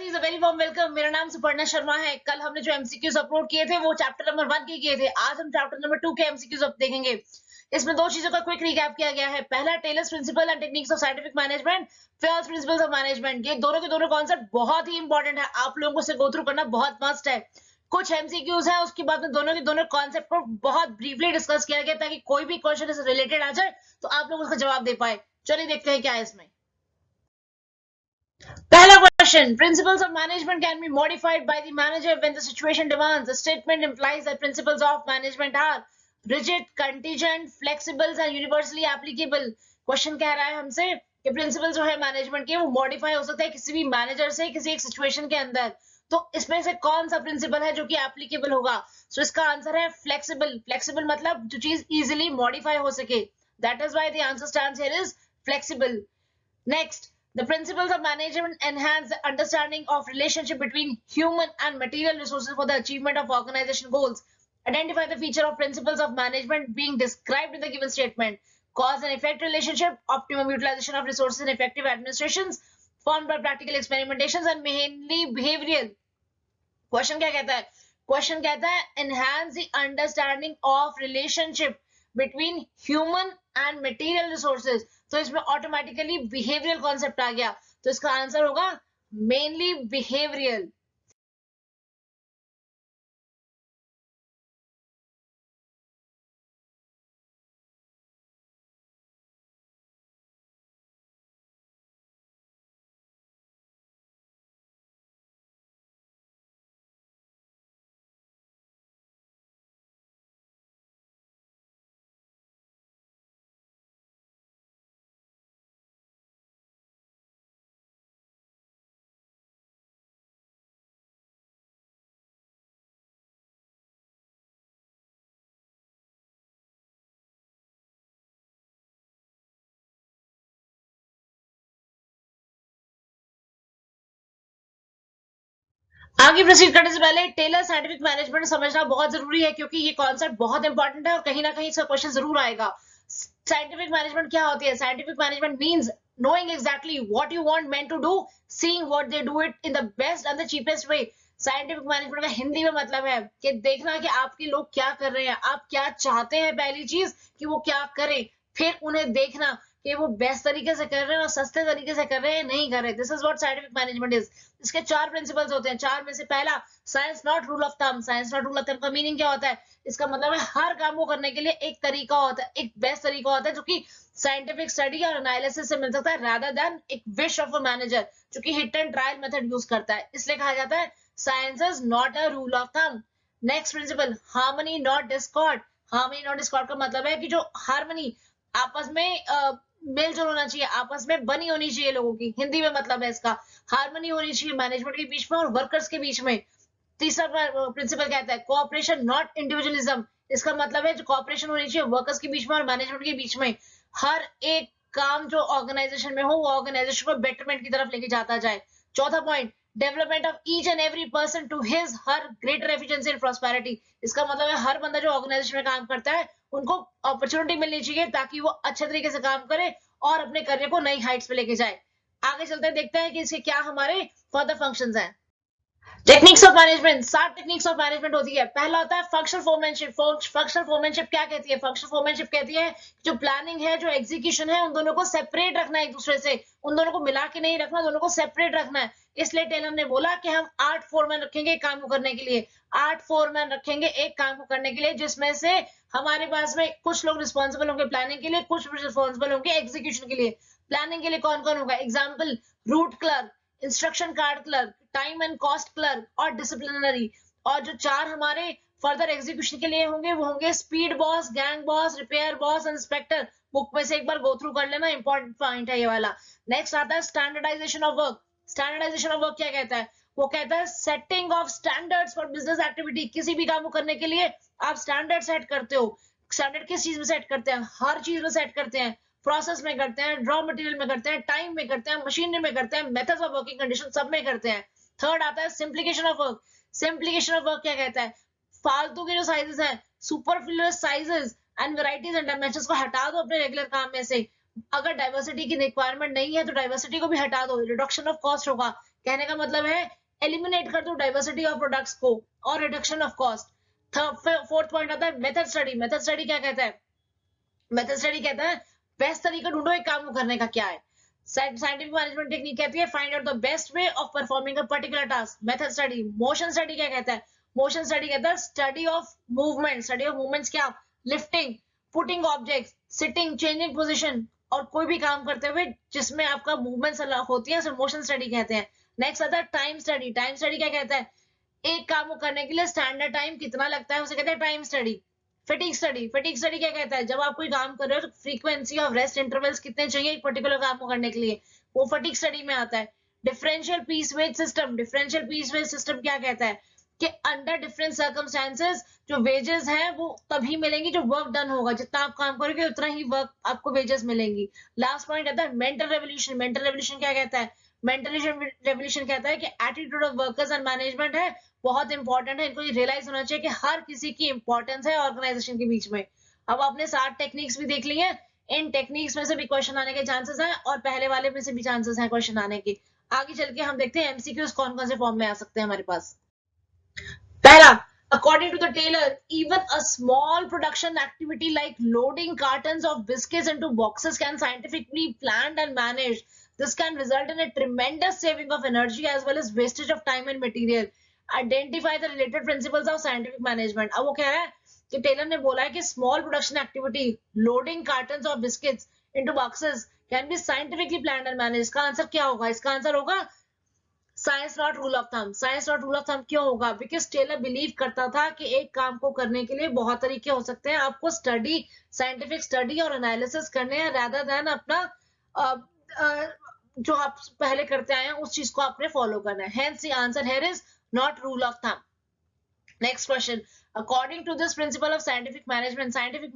विद्यार्थी very warm welcome. मेरा नाम सुपर्णा शर्मा है। कल हमने जो एमसीक्यूज अपलोड किए थे वो चैप्टर नंबर 1 के किए थे। आज हम चैप्टर नंबर 2 के एमसीक्यूज अब देखेंगे। इसमें दो चीजों का क्विक रिकैप किया गया है। पहला Taylor's principle and techniques of scientific management, Fayol's principles of management. ये दोनों के दोनों कॉन्सेप्ट बहुत ही इंपॉर्टेंट है, आप लोगों को इसे गो थ्रू करना बहुत मस्ट है। कुछ एमसीक्यूज है, उसके बाद में दोनों के दोनों कॉन्सेप्ट को बहुत ब्रीफली डिस्कस किया गया ताकि कोई भी क्वेश्चन इससे रिलेटेड आ जाए तो आप लोग उसका जवाब दे पाए। चलिए देखते हैं क्या है इसमें। पहला question, principles of management can be modified by the manager when the situation demands. The statement implies that principles of management are rigid, contingent, flexible and universally applicable. Question कह रहा है हमसे कि प्रिंसिपल जो है मैनेजमेंट के वो modify हो सकता है किसी भी मैनेजर से किसी एक सिचुएशन के अंदर। तो इसमें से कौन सा प्रिंसिपल है जो कि एप्लीकेबल होगा? सो इसका आंसर है फ्लेक्सिबल। फ्लेक्सिबल मतलब जो चीज इजीली मॉडिफाई हो सके, that is why the answer stands here is flexible. Next, the principles of management enhance the understanding of relationship between human and material resources for the achievement of organization goals. Identify the feature of principles of management being described in the given statement. Cause and effect relationship, optimum utilization of resources and effective administrations, formed by practical experimentations and mainly behavioral. Question क्या कहता है? Question कहता है enhance the understanding of relationship between human and material resources. तो इसमें automatically behavioural concept आ गया, तो इसका आंसर होगा मेनली बिहेवियरल। आगे प्रोसीड करने से पहले टेलर साइंटिफिक मैनेजमेंट समझना बहुत जरूरी है क्योंकि ये कॉन्सेप्ट बहुत इंपॉर्टेंट है और कहीं ना कहीं इसका क्वेश्चन जरूर आएगा। साइंटिफिक मैनेजमेंट क्या होती है? Scientific management means knowing exactly what you want men to do, seeing what they do it in the best and the cheapest way. Scientific management का हिंदी में मतलब है कि देखना कि आपके लोग क्या कर रहे हैं, आप क्या चाहते हैं, पहली चीज कि वो क्या करें, फिर उन्हें देखना कि वो बेस्ट तरीके से कर रहे हैं और सस्ते तरीके से कर रहे हैं नहीं कर रहे। This is what scientific management is. इसके 4 प्रिंसिपल्स होते हैं। 4 में से पहला science not rule of thumb. Science not rule of thumb का मीनिंग क्या होता है? इसका मतलब है हर काम को करने के लिए एक तरीका होता है, एक बेस्ट तरीका होता है जो कि साइंटिफिक स्टडी और एनालिसिस से मिल सकता है रादर देन एक विश ऑफ अ मैनेजर जो कि hit and trial method use करता है। इसलिए कहा जाता है science is not a rule of thumb. Next principle, harmony not Discord. Harmony not Discord का मतलब है कि जो हार्मनी आपस में मेलजोल होना चाहिए, आपस में बनी होनी चाहिए लोगों की, हिंदी में मतलब है इसका हार्मनी होनी चाहिए मैनेजमेंट के बीच में और वर्कर्स के बीच में। तीसरा प्रिंसिपल कहता है कोऑपरेशन नॉट इंडिविजुअलिज्म। इसका मतलब है जो कोऑपरेशन होनी चाहिए वर्कर्स के बीच में और मैनेजमेंट के बीच में। हर एक काम जो ऑर्गेनाइजेशन में हो वो ऑर्गेनाइजेशन को बेटरमेंट की तरफ लेके जाता जाए। चौथा point, development of each and every person to his her greater efficiency and prosperity. इसका मतलब है हर बंदा जो ऑर्गेनाइजेशन में काम करता है उनको अपॉर्चुनिटी मिलनी चाहिए ताकि वो अच्छे तरीके से काम करे और अपने करियर को नई हाइट्स पे लेके जाए। आगे चलते हैं, देखते हैं कि इसके क्या हमारे फर्दर फंक्शंस हैं। Techniques of management, 7 techniques of management होती है। पहला होता है फंक्शनल फोरमैनशिप। फंक्शनल फोरमैनशिप क्या कहती है? फंक्शनल फोरमैनशिप कहती है जो प्लानिंग है, जो एग्जीक्यूशन है, उन दोनों को सेपरेट रखना है एक दूसरे से, उन दोनों को मिला के नहीं रखना, दोनों को सेपरेट रखना है। इसलिए टेलर ने बोला कि हम 8 फोरमैन रखेंगे एक काम को करने के लिए। 8 फोरमैन रखेंगे एक काम को करने के लिए, जिसमें से हमारे पास में कुछ लोग रिस्पॉन्सिबल होंगे प्लानिंग के लिए, कुछ रिस्पॉन्सिबल होंगे एग्जीक्यूशन के लिए। प्लानिंग के लिए कौन कौन होगा? Example, root clerk, instruction card clerk, time and cost clerk और डिसिप्लिनरी। और जो 4 हमारे फर्दर एग्जीक्यूशन के लिए होंगे वो होंगे speed boss, gang boss, repair boss, inspector. Book में से एक बार गो थ्रू कर लेना, इंपॉर्टेंट पॉइंट है ये वाला। नेक्स्ट आता है standardisation of work. Standardisation of work क्या कहता है? वो कहता है setting of standards for business activity. किसी भी काम को करने के लिए आप स्टैंडर्ड सेट करते हो। स्टैंडर्ड किस चीज में सेट करते हैं? हर चीज में सेट करते हैं। प्रोसेस में करते हैं, रॉ मटेरियल में करते हैं, टाइम में करते हैं, मशीनरी में करते हैं, मेथड्स ऑफ वर्किंग कंडीशन सब में करते हैं। थर्ड आता है simplification of work. Simplification of work क्या कहता है? फालतू के जो साइजेस हैं, superfluous sizes and varieties and dimensions को हटा दो अपने रेगुलर काम में से। अगर डाइवर्सिटी की रिक्वायरमेंट नहीं है तो डाइवर्सिटी को भी हटा दो, रिडक्शन ऑफ कॉस्ट होगा। कहने का मतलब है एलिमिनेट कर दो डाइवर्सिटी ऑफ प्रोडक्ट्स को और reduction of cost. Fourth point आता है मेथड स्टडी। मेथड स्टडी क्या कहता है? मेथड स्टडी कहता है बेस्ट तरीका ढूंढो एक काम को करने का क्या है। साइंटिफिक मैनेजमेंट टेक्निक कहती है find out the best way of performing a particular task. Method study. Motion study क्या कहता है? मोशन स्टडी कहता है study of movement. Study of movements क्या? Lifting, putting objects, sitting, changing position और कोई भी काम करते हुए जिसमें आपका मूवमेंट होती है उसे मोशन स्टडी कहते हैं। नेक्स्ट आता है टाइम स्टडी। टाइम स्टडी क्या कहता है? एक काम को करने के लिए स्टैंडर्ड टाइम कितना लगता है उसे कहते हैं time study. Fatigue study. Fatigue study क्या कहता है? जब आप कोई काम कर रहे हो तो फ्रीक्वेंसी ऑफ रेस्ट इंटरवल्स कितने चाहिए एक पर्टिकुलर काम को करने के लिए, वो फटीग स्टडी में आता है। Differential piece wage system. Differential piece wage system क्या कहता है कि अंडर डिफरेंट सर्कमस्टेंसेस जो वेजेस हैं वो तभी मिलेंगी जो वर्क डन होगा। जितना आप काम करोगे उतना ही वर्क आपको वेजेस मिलेंगी। लास्ट पॉइंट आता है मेंटल रेवोल्यूशन। मेंटल रेवोल्यूशन क्या कहता है? मेंटल रेवोल्यूशन कहता है कि attitude of workers and management है बहुत इंपॉर्टेंट है। इनको ये रियलाइज होना चाहिए कि हर किसी की इंपॉर्टेंस है ऑर्गेनाइजेशन के बीच में। अब आपने 7 टेक्निक्स भी देख ली है। इन टेक्निक्स में से भी क्वेश्चन आने के चांसेस हैं और पहले वाले में से भी चांसेस हैं क्वेश्चन आने के। आगे चल के हम देखते हैं एमसीक्यूज कौन कौन से फॉर्म में आ सकते हैं हमारे पास। पहला, according to the tailor, even a small production activity like loading cartons of biscuits into boxes can scientifically planned and managed. This can result in a tremendous saving of energy as well as wastage of time and material. Identify the related principles of scientific management. अब वो कह रहा है कि Taylor ने बोला है कि small production activity, loading cartons of biscuits into boxes can be scientifically planned and managed. इसका आंसर क्या होगा? इसका आंसर होगा science not rule of thumb. Science not rule of thumb क्यों होगा? बिकॉज टेलर बिलीव करता था कि एक काम को करने के लिए बहुत तरीके हो सकते हैं। आपको स्टडी, साइंटिफिक स्टडी और एनालिसिस करने हैं रादर देन अपना जो आप पहले करते आए हैं उस चीज को आपने फॉलो करना है। Hence the answer here is not rule of thumb. Next question. According to this principle of scientific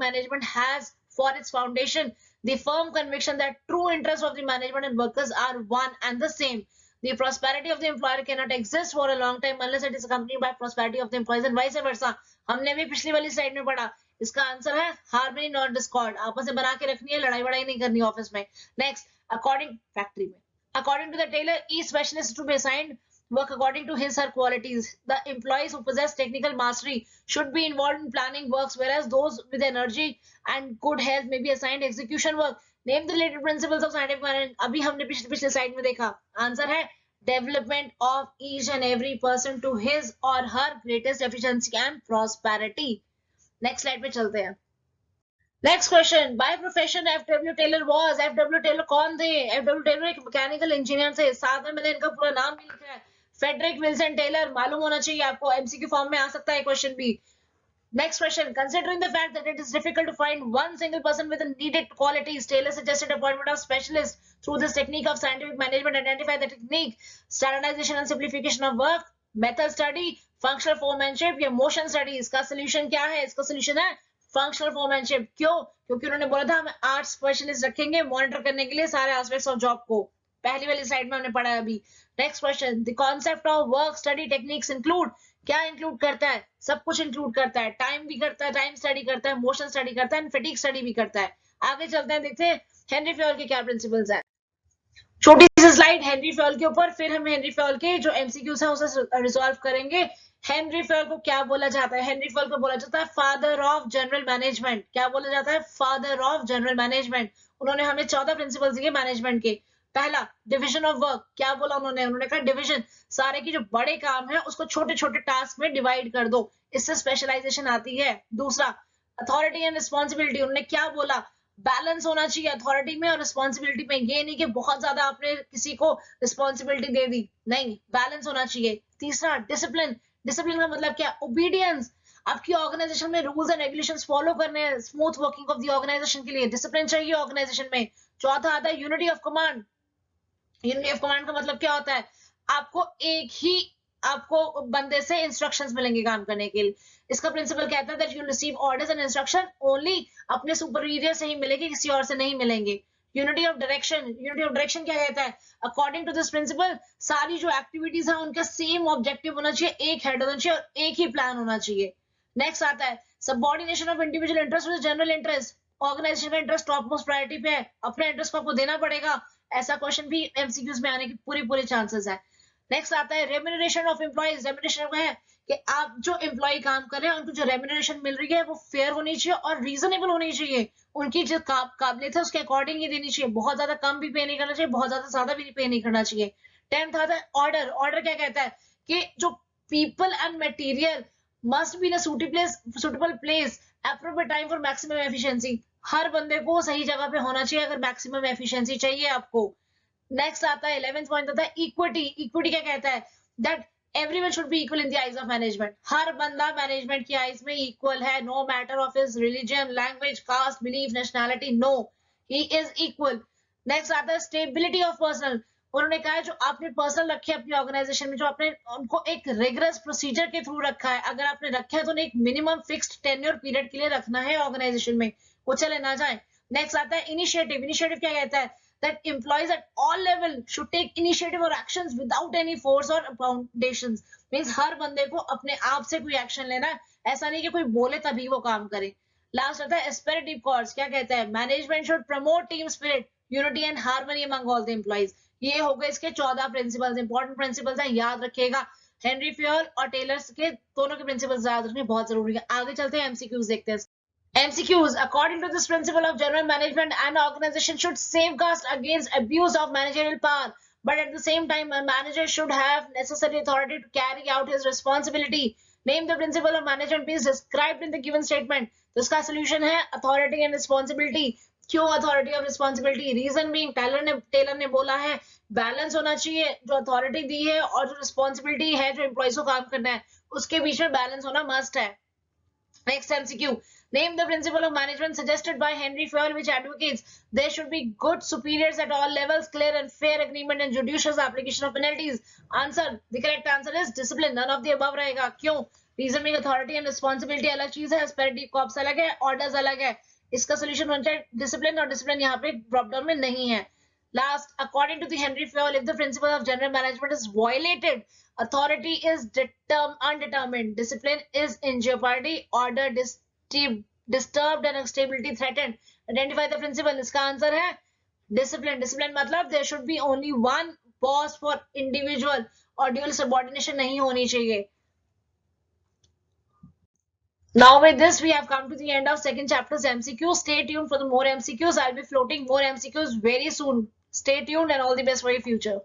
management has for its foundation the firm conviction that true interests of the management and workers are one and the same. The prosperity of the employer cannot exist for a long time unless it is accompanied by prosperity of the employees and vice versa. हमने भी पिछली वाली slide में पढ़ा। इसका answer है harmony not Discord. आपस में बना के रखनी है, लड़ाई वड़ाई नहीं करनी ऑफिस में। Next, according to the tailor, each specialist to be assigned work according to his or her qualities. The employees who possess technical mastery should be involved in planning works, whereas those with energy and good health may be assigned execution work. Name the related principles of scientific management. अभी हमने पिछले slide में देखा। Answer है development of each and every person to his और her greatest efficiency and prosperity. Next slide पे चलते हैं। Next question, by profession FW Taylor was. FW Taylor कौन थे? एफडब्ल्यू टेलर एक मैकेनिकल इंजीनियर थे। साथ में मैंने इनका पूरा नाम भी लिखा है, फेडरिक विल्सन टेलर। मालूम होना चाहिए आपको, एमसीक्यू फॉर्म में आ सकता है क्वेश्चन भी। Next question, considering the fact that it is difficult to find one single person with the needed qualities, Taylor suggested appointment of specialists. Through this technique of scientific management, identify the technique, standardization and simplification of work, method study, functional foremanship या motion study. इसका solution क्या है? इसका solution है functional foremanship. क्यों? क्योंकि उन्होंने बोला था हम 8 specialists रखेंगे monitor करने के लिए सारे aspects of job को। पहली वाली स्लाइड में हमने पढ़ा है अभी। Next question, the concept of work study techniques include. क्या इंक्लूड करता है? सब कुछ इंक्लूड करता है। टाइम भी करता है, टाइम स्टडी करता है, मोशन स्टडी करता है, फटीग स्टडी भी करता है। आगे चलते हैं, देखते हैं हेनरी फ्योल के क्या प्रिंसिपल्स हैं। छोटी सी स्लाइड हेनरी फ्योल के ऊपर, फिर हम हेनरी फ्योल के जो एमसीक्यूज हैं उसे रिजॉल्व करेंगे। हेनरी फ्योल को क्या बोला जाता है? हेनरी फ्योल को बोला जाता है फादर ऑफ जनरल मैनेजमेंट। क्या बोला जाता है? Father of general management. उन्होंने हमें 14 प्रिंसिपल्स दिए मैनेजमेंट के। पहला, डिवीजन ऑफ वर्क। क्या बोला उन्होंने कहा डिवीजन, सारे की जो बड़े काम है उसको छोटे छोटे टास्क में डिवाइड कर दो, इससे स्पेशलाइजेशन आती है। दूसरा, अथॉरिटी एंड रिस्पॉन्सिबिलिटी। उन्होंने क्या बोला? बैलेंस होना चाहिए अथॉरिटी में और रिस्पॉन्सिबिलिटी में। ये नहीं कि बहुत ज्यादा आपने किसी को रिस्पॉन्सिबिलिटी दे दी, नहीं, बैलेंस होना चाहिए। तीसरा, डिसिप्लिन। डिसिप्लिन का मतलब क्या? ओबीडियंस। आपकी ऑर्गेनाइजेशन में रूल्स एंड रेगुलेशंस फॉलो करने हैं smooth working of the organisation के लिए, डिसिप्लिन चाहिए ऑर्गेनाइजेशन में। चौथा आता है unity of command. Unity of command का मतलब क्या होता है? आपको एक ही बंदे से इंस्ट्रक्शंस मिलेंगे काम करने के लिए। इसका प्रिंसिपल कहता है that you receive orders and instruction only अपने सुपीरियर से ही मिलेंगे, किसी और से नहीं मिलेंगे। Unity of direction. Unity of direction क्या कहता है? अकॉर्डिंग टू दिस प्रिंसिपल सारी जो एक्टिविटीज है उनका सेम ऑब्जेक्टिव होना चाहिए, एक हेड होना चाहिए और एक ही प्लान होना चाहिए। नेक्स्ट आता है subordination of individual interest with general interest. Organisation का इंटरेस्ट टॉप मोस्ट प्रायोरिटी पे है, अपने इंटरेस्ट को आपको देना पड़ेगा। ऐसा क्वेश्चन भी एमसीक्यूज में आने की पूरी चांसेस है। नेक्स्ट आता है रेम्यूनरेशन ऑफ एम्प्लॉइज। रेम्यूनरेशन है कि आप जो एम्प्लॉय काम कर रहे हैं उनको जो रेम्यूनरेशन मिल रही है वो फेयर होनी चाहिए और रीजनेबल होनी चाहिए, उनकी जो काबिलियत है उसके अकॉर्डिंग ही देनी चाहिए, बहुत ज्यादा कम भी पे नहीं करना चाहिए, बहुत ज्यादा भी पे नहीं करना चाहिए। 10th आता है ऑर्डर। ऑर्डर क्या कहता है कि जो people and material must be in suitable place appropriate time for maximum efficiency. हर बंदे को सही जगह पे होना चाहिए अगर मैक्सिमम एफिशिएंसी चाहिए आपको। नेक्स्ट आता है 11th पॉइंट आता है इक्विटी। इक्विटी क्या कहता है that everyone should be equal in the eyes of management. हर बंदा मैनेजमेंट की आईज में इक्वल है, no matter of his religion, language, caste, belief, nationality, no, he is equal. Next आता है स्टेबिलिटी ऑफ पर्सनल। उन्होंने कहा है जो आपने पर्सनल रखे अपनी ऑर्गेनाइजेशन में, जो आपने उनको एक रिगरस प्रोसीजर के थ्रू रखा है, अगर आपने रखा है तो उन्हें एक मिनिमम फिक्स्ड टेन्योर पीरियड के लिए रखना है ऑर्गेनाइजेशन में, वो चले ना जाए। नेक्स्ट आता है इनिशिएटिव। इनिशिएटिव क्या कहता है that employees at all level should take initiative or actions without any force or foundations। means हर बंदे को अपने आप से कोई एक्शन लेना है, ऐसा नहीं कि कोई बोले तभी वो काम करे। लास्ट आता है एस्पिरेटिव कॉर्ड्स। क्या कहता है management should promote team spirit, unity and harmony among all the employees. ये हो गए इसके 14 प्रिंसिपल्स, इंपॉर्टेंट प्रिंसिपल्स है, याद रखिएगा। हेनरी फ्यूल और टेलर्स के दोनों के प्रिंसिपल्स याद रखने बहुत जरूरी है। आगे चलते हैं, एमसीक्यूज देखते हैं। MCQs. According to this principle of general management, an organization should safeguard against abuse of managerial power, but at the same time, a manager should have necessary authority to carry out his responsibility. Name the principle of management please described in the given statement. तो इसका solution है authority and responsibility. क्यों authority और responsibility? Reason being Taylor ने बोला है balance होना चाहिए, जो अथॉरिटी दी है और जो रिस्पॉन्सिबिलिटी है जो एम्प्लॉइज को काम करना है उसके बीच में बैलेंस होना मस्ट है। Next MCQ. Name the principle of management suggested by Henry Fayol which advocates there should be good superiors at all levels, clear and fair agreement and judicious application of penalties. Answer. The correct answer is discipline. None of the above रहेगा। क्यों? Reason being authority and responsibility अलग चीज है, asperity corps अलग है, orders अलग है। इसका solution होना चाहिए discipline, और discipline यहाँ पे drop down में नहीं है। Last, according to the Henry Fayol, if the principle of general management is violated, authority is undetermined, discipline is in jeopardy, order disturbed and stability threatened. Identify the principle. इसका answer है discipline. Discipline मतलब there should be only one boss for individual और dual subordination नहीं होनी चाहिए। Now with this we have come to the end of second chapter's MCQ. Stay tuned for the more MCQs. I'll be floating more MCQs very soon. Stay tuned and all the best for your future.